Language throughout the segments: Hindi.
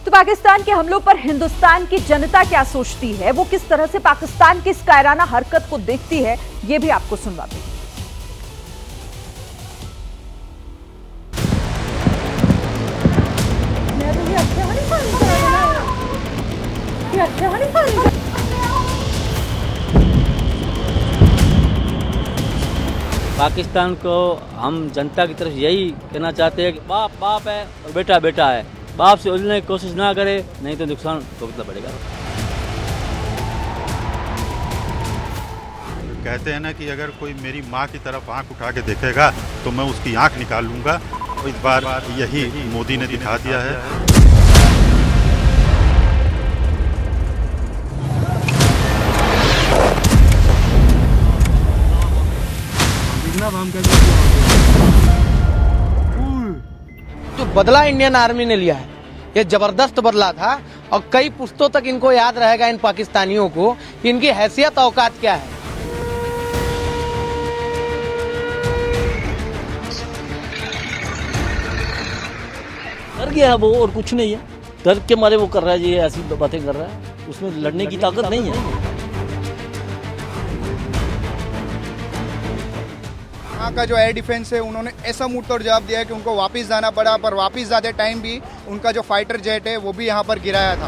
तो पाकिस्तान के हमलों पर हिंदुस्तान की जनता क्या सोचती है, वो किस तरह से पाकिस्तान की इस कायराना हरकत को देखती है, ये भी आपको सुनवाते हैं। पाकिस्तान को हम जनता की तरफ यही कहना चाहते हैं कि बाप बाप है और बेटा बेटा है। बाप से उलझने की कोशिश ना करे, नहीं तो नुकसान भुगतना पड़ेगा। कहते हैं ना कि अगर कोई मेरी माँ की तरफ आंख उठा के देखेगा तो मैं उसकी आंख निकाल लूंगा। तो इस बार यही मोदी ने दिखा दिया है। जो बदला इंडियन आर्मी ने लिया है ये जबरदस्त बदला था और कई पुश्तों तक इनको याद रहेगा, इन पाकिस्तानियों को, कि इनकी हैसियत औकात क्या है। डर गया वो और कुछ नहीं है। डर के मारे वो कर रहा है, ये ऐसी बातें कर रहा है, उसमें लड़ने की ताकत नहीं है। वहाँ का जो एयर डिफेंस है उन्होंने ऐसा मुंह तोड़ जवाब दिया है कि उनको वापस जाना पड़ा, पर वापस जाते टाइम भी उनका जो फाइटर जेट है वो भी यहाँ पर गिराया था।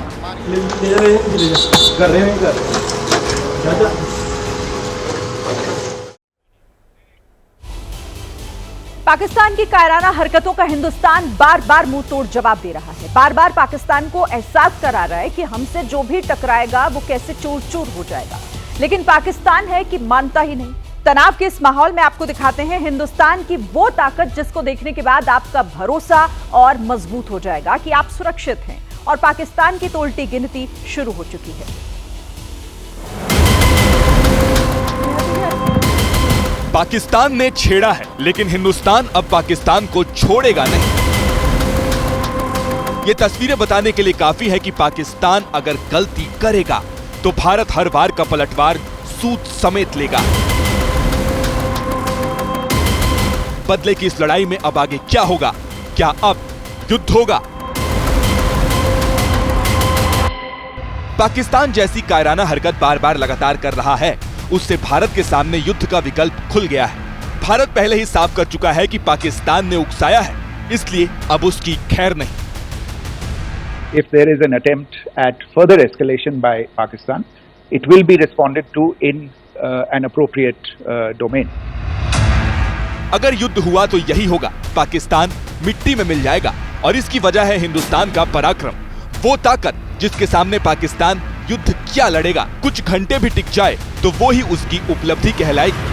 पाकिस्तान की कायराना हरकतों का हिंदुस्तान बार बार मुंह तोड़ जवाब दे रहा है। बार बार पाकिस्तान को एहसास करा रहा है कि हमसे जो भी टकराएगा वो कैसे चूर चूर हो जाएगा, लेकिन पाकिस्तान है कि मानता ही नहीं। तनाव के इस माहौल में आपको दिखाते हैं हिंदुस्तान की वो ताकत जिसको देखने के बाद आपका भरोसा और मजबूत हो जाएगा कि आप सुरक्षित हैं, और पाकिस्तान की तो उल्टी गिनती शुरू हो चुकी है। पाकिस्तान ने छेड़ा है, लेकिन हिंदुस्तान अब पाकिस्तान को छोड़ेगा नहीं। ये तस्वीरें बताने के लिए काफी है कि पाकिस्तान अगर गलती करेगा तो भारत हर बार का पलटवार सूद समेत लेगा। बदले की इस लड़ाई में अब आगे क्या होगा? क्या अब युद्ध होगा? पाकिस्तान जैसी कायराना हरकत बार बार लगातार कर रहा है, उससे भारत के सामने युद्ध का विकल्प खुल गया है। भारत पहले ही साफ कर चुका है कि पाकिस्तान ने उकसाया है, इसलिए अब उसकी खैर नहीं। If there is an attempt at further escalation by Pakistan, it will be responded to in an appropriate domain. अगर युद्ध हुआ तो यही होगा, पाकिस्तान मिट्टी में मिल जाएगा, और इसकी वजह है हिंदुस्तान का पराक्रम, वो ताकत जिसके सामने पाकिस्तान युद्ध क्या लड़ेगा, कुछ घंटे भी टिक जाए तो वो ही उसकी उपलब्धि कहलाएगी।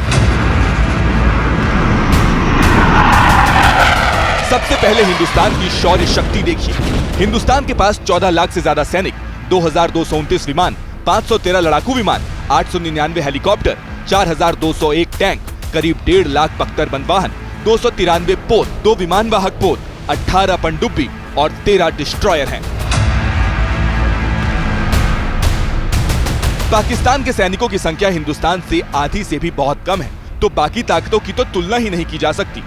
सबसे पहले हिंदुस्तान की शौर्य शक्ति देखिए। हिंदुस्तान के पास 14 लाख से ज्यादा सैनिक, 2229 विमान, 513 लड़ाकू विमान, 899 हेलीकॉप्टर, 4201 टैंक, करीब 1.5 लाख बख्तर वाहन, 293 पोत, 2 विमान वाहक पोत, 18 पनडुब्बी और 13 डिस्ट्रॉयर हैं। पाकिस्तान के सैनिकों की संख्या हिंदुस्तान से आधी से भी बहुत कम है, तो बाकी ताकतों की तो तुलना ही नहीं की जा सकती।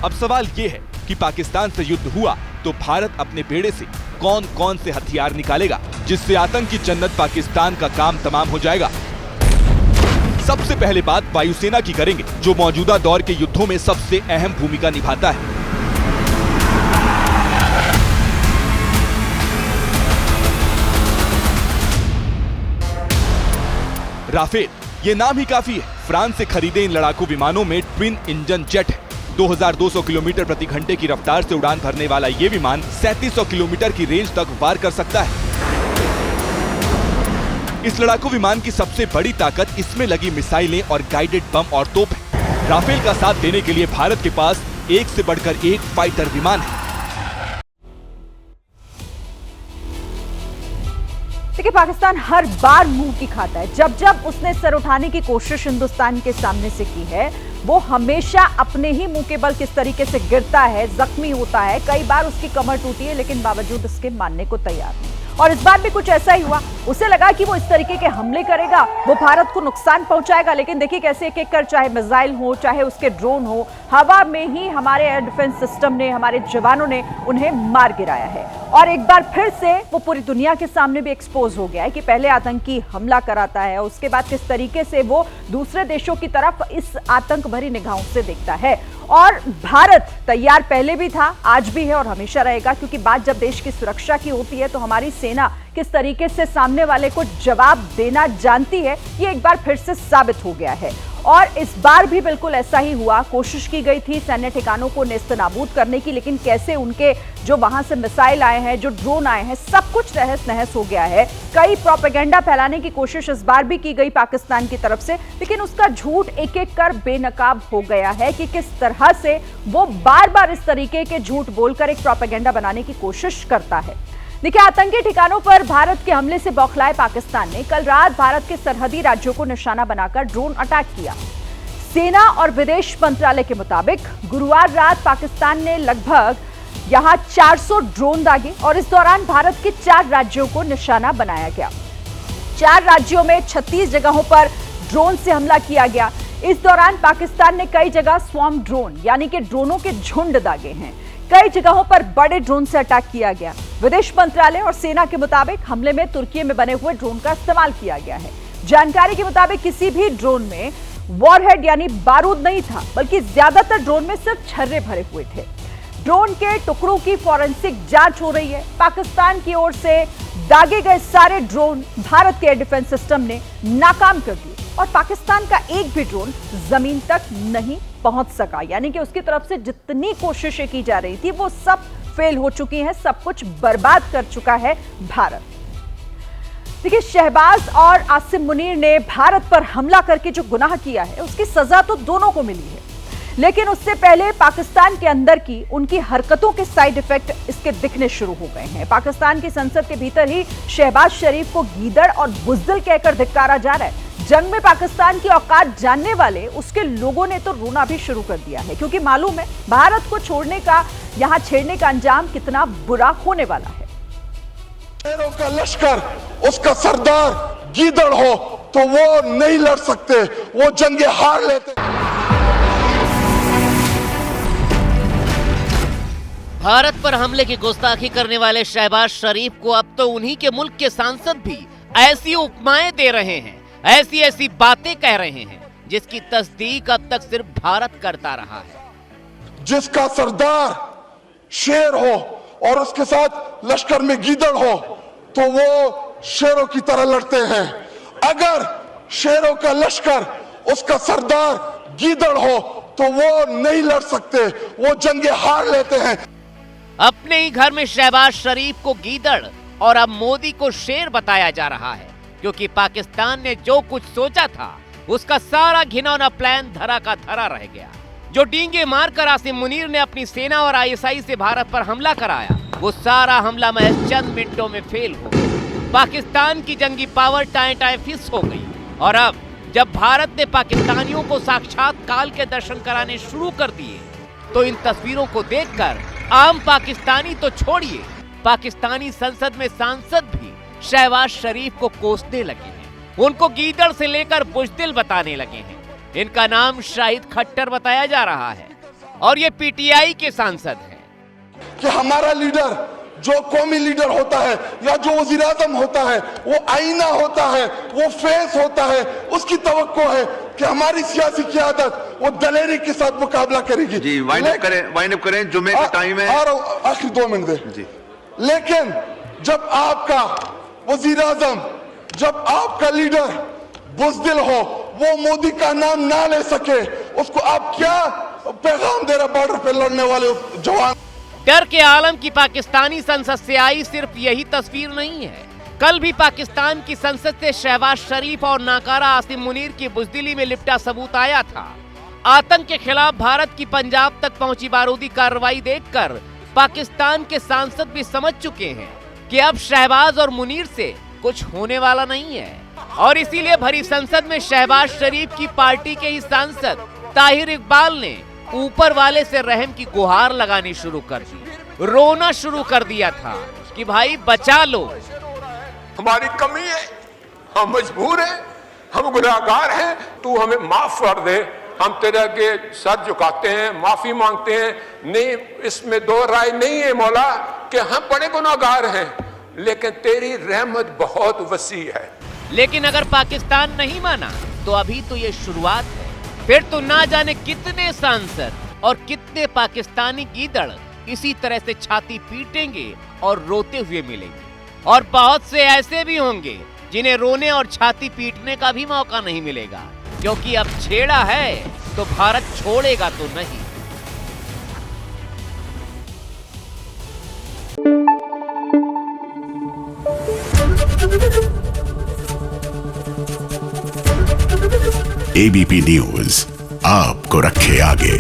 अब सवाल ये है कि पाकिस्तान से युद्ध हुआ तो भारत अपने बेड़े से कौन कौन से हथियार निकालेगा, जिससे आतंक की जन्नत पाकिस्तान का काम तमाम हो जाएगा। सबसे पहले बात वायुसेना की करेंगे, जो मौजूदा दौर के युद्धों में सबसे अहम भूमिका निभाता है। राफेल, ये नाम ही काफी है। फ्रांस से खरीदे इन लड़ाकू विमानों में ट्विन इंजन जेट है। 2200 किलोमीटर प्रति घंटे की रफ्तार से उड़ान भरने वाला ये विमान 3700 किलोमीटर की रेंज तक वार कर सकता है। इस लड़ाकू विमान की सबसे बड़ी ताकत इसमें लगी मिसाइलें और गाइडेड बम और तोप है। राफेल का साथ देने के लिए भारत के पास एक से बढ़कर एक फाइटर विमान है। देखिए, पाकिस्तान हर बार मुंह की खाता है। जब जब उसने सर उठाने की कोशिश हिंदुस्तान के सामने से की है, वो हमेशा अपने ही मुंह के बल किस तरीके से गिरता है, जख्मी होता है, कई बार उसकी कमर टूटी है, लेकिन बावजूद इसके मानने को तैयार नहीं। और इस बार भी कुछ ऐसा ही हुआ। उसे लगा कि वो इस तरीके के हमले करेगा, वो भारत को नुकसान पहुंचाएगा, लेकिन देखिए कैसे एक एक कर, चाहे मिसाइल हो, चाहे उसके ड्रोन हो, हवा में ही हमारे एयर डिफेंस सिस्टम ने, हमारे जवानों ने उन्हें मार गिराया है। और एक बार फिर से वो पूरी दुनिया के सामने भी एक्सपोज हो गया है कि पहले आतंकी हमला कराता है, उसके बाद किस तरीके से वो दूसरे देशों की तरफ इस आतंक भरी निगाहों से देखता है। और भारत तैयार पहले भी था, आज भी है और हमेशा रहेगा, क्योंकि बात जब देश की सुरक्षा की होती है तो हमारी सेना किस तरीके से सामने वाले को जवाब देना जानती है, ये एक बार फिर से साबित हो गया है। और इस बार भी बिल्कुल ऐसा ही हुआ। कोशिश की गई थी सैन्य ठिकानों को नेस्तनाबूद करने की, लेकिन कैसे उनके जो वहां से मिसाइल आए हैं, जो ड्रोन आए हैं, सब कुछ तहस नहस हो गया है। कई प्रोपेगेंडा फैलाने की कोशिश इस बार भी की गई पाकिस्तान की तरफ से, लेकिन उसका झूठ एक एक कर बेनकाब हो गया है कि किस तरह से वो बार बार इस तरीके के झूठ बोलकर एक प्रोपेगेंडा बनाने की कोशिश करता है। देखिए, आतंकी ठिकानों पर भारत के हमले से बौखलाए पाकिस्तान ने कल रात भारत के सरहदी राज्यों को निशाना बनाकर ड्रोन अटैक किया। सेना और विदेश मंत्रालय के मुताबिक गुरुवार रात पाकिस्तान ने लगभग यहां 400 ड्रोन दागे और इस दौरान भारत के 4 राज्यों को निशाना बनाया गया। 4 राज्यों में 36 जगहों पर ड्रोन से हमला किया गया। इस दौरान पाकिस्तान ने कई जगह स्वॉर्म ड्रोन यानी कि ड्रोनों के झुंड दागे हैं। कई जगहों पर बड़े ड्रोन से अटैक किया गया। विदेश मंत्रालय और सेना के मुताबिक हमले में तुर्की में बने हुए ड्रोन का इस्तेमाल किया गया है। जानकारी के मुताबिक किसी भी ड्रोन में वॉरहेड यानी बारूद नहीं था, बल्कि ज्यादातर ड्रोन में सिर्फ छर्रे भरे हुए थे। ड्रोन के टुकड़ों की फॉरेंसिक जांच हो रही है। पाकिस्तान की ओर से दागे गए सारे ड्रोन भारत के एयर डिफेंस सिस्टम ने नाकाम कर दिए और पाकिस्तान का एक भी ड्रोन जमीन तक नहीं पहुंच सका, यानी कि उसकी तरफ से जितनी कोशिशें की जा रही थी वो सब फेल हो चुकी हैं, सब कुछ बर्बाद कर चुका है भारत। देखिए, शहबाज और आसिम मुनीर ने भारत पर हमला करके जो गुनाह किया है उसकी सजा तो दोनों को मिली है, लेकिन उससे पहले पाकिस्तान के अंदर की उनकी हरकतों के साइड इफेक्ट इसके दिखने शुरू हो गए हैं। पाकिस्तान की संसद के भीतर ही शहबाज शरीफ को गीदड़ और बुज़दिल कहकर धिक्कारा जा रहा है। जंग में पाकिस्तान की औकात जानने वाले उसके लोगों ने तो रोना भी शुरू कर दिया है, क्योंकि मालूम है भारत को छोड़ने का, यहां छेड़ने का अंजाम कितना बुरा होने वाला है। शेरों का लश्कर, उसका सरदार गीदड़ हो तो वो नहीं लड़ सकते, वो जंगे हार लेते। भारत पर हमले की गुस्ताखी करने वाले शहबाज शरीफ को अब तो उन्हीं के मुल्क के सांसद भी ऐसी उपमाएं दे रहे हैं, ऐसी ऐसी बातें कह रहे हैं जिसकी तस्दीक अब तक सिर्फ भारत करता रहा है। जिसका सरदार शेर हो और उसके साथ लश्कर में गीदड़ हो तो वो शेरों की तरह लड़ते हैं। अगर शेरों का लश्कर, उसका सरदार गीदड़ हो तो वो नहीं लड़ सकते, वो जंगे हार लेते हैं। अपने ही घर में शहबाज शरीफ को गीदड़ और अब मोदी को शेर बताया जा रहा है, क्योंकि पाकिस्तान ने जो कुछ सोचा था उसका सारा घिनौना प्लान धरा का धरा रह गया। जो डींगे मारकर आसिम मुनीर ने अपनी सेना और आईएसआई से भारत पर हमला कराया, वो सारा हमला महज चंद मिनटों में फेल हो गया। पाकिस्तान की जंगी पावर टाएं टाएं फिस हो गई और अब जब भारत ने पाकिस्तानियों को साक्षात काल के दर्शन कराने शुरू कर दिए तो इन तस्वीरों को देखकर आम पाकिस्तानी तो छोड़िए, पाकिस्तानी संसद में सांसद भी शहबाज शरीफ को कोसने लगे हैं। उनको गीदड़ से लेकर बुज़दिल बताने लगे हैं। इनका नाम शाहिद खट्टर बताया जा रहा है और ये पीटीआई के सांसद हैं। कि हमारा लीडर जो कौमी लीडर होता है या जो वज़ीर आज़म होता है वो आईना होता है, वो फेस होता है, उसकी तवक्को है कि हमारी सियासी क़यादत वो दलेरी के साथ मुकाबला करेगी। जी, वाइंड अप करें, जुम्मे का टाइम है। आखिरी 2 मिनट दे जी। लेकिन जब आपका वज़ीर आज़म, जब आपका लीडर बुज़दिल हो, वो मोदी का नाम ना ले सके, उसको आप क्या पैगाम दे रहे बॉर्डर पे लड़ने वाले जवान? डर के आलम की पाकिस्तानी संसद से आई सिर्फ यही तस्वीर नहीं है। कल भी पाकिस्तान की संसद से शहबाज शरीफ और नाकारा आसिम मुनीर की बुज़दिली में लिपटा सबूत आया था। आतंक के खिलाफ भारत की पंजाब तक पहुंची बारूदी कार्रवाई देखकर पाकिस्तान के सांसद भी समझ चुके हैं कि अब शहबाज और मुनीर से कुछ होने वाला नहीं है और इसीलिए भरी संसद में शहबाज शरीफ की पार्टी के ही सांसद ताहिर इकबाल ने ऊपर वाले से रहम की गुहार लगानी शुरू कर दी, रोना शुरू कर दिया था कि भाई बचा लो। हमारी कमी है, हम मजबूर हैं, हम गुनाहगार हैं, तू हमें माफ कर दे। हम तेरे आगे सर झुकाते हैं, माफी मांगते हैं। नहीं, इसमें दो राय नहीं है मौला कि हम बड़े गुनाहगार हैं, लेकिन तेरी रहमत बहुत वसी है। लेकिन अगर पाकिस्तान नहीं माना तो अभी तो ये शुरुआत है, फिर तो ना जाने कितने सांसद और कितने पाकिस्तानी गीदड़ इसी तरह से छाती पीटेंगे और रोते हुए मिलेंगे। और बहुत से ऐसे भी होंगे जिन्हें रोने और छाती पीटने का भी मौका नहीं मिलेगा, क्योंकि अब छेड़ा है तो भारत छोड़ेगा तो नहीं। एबीपी न्यूज आपको रखे आगे।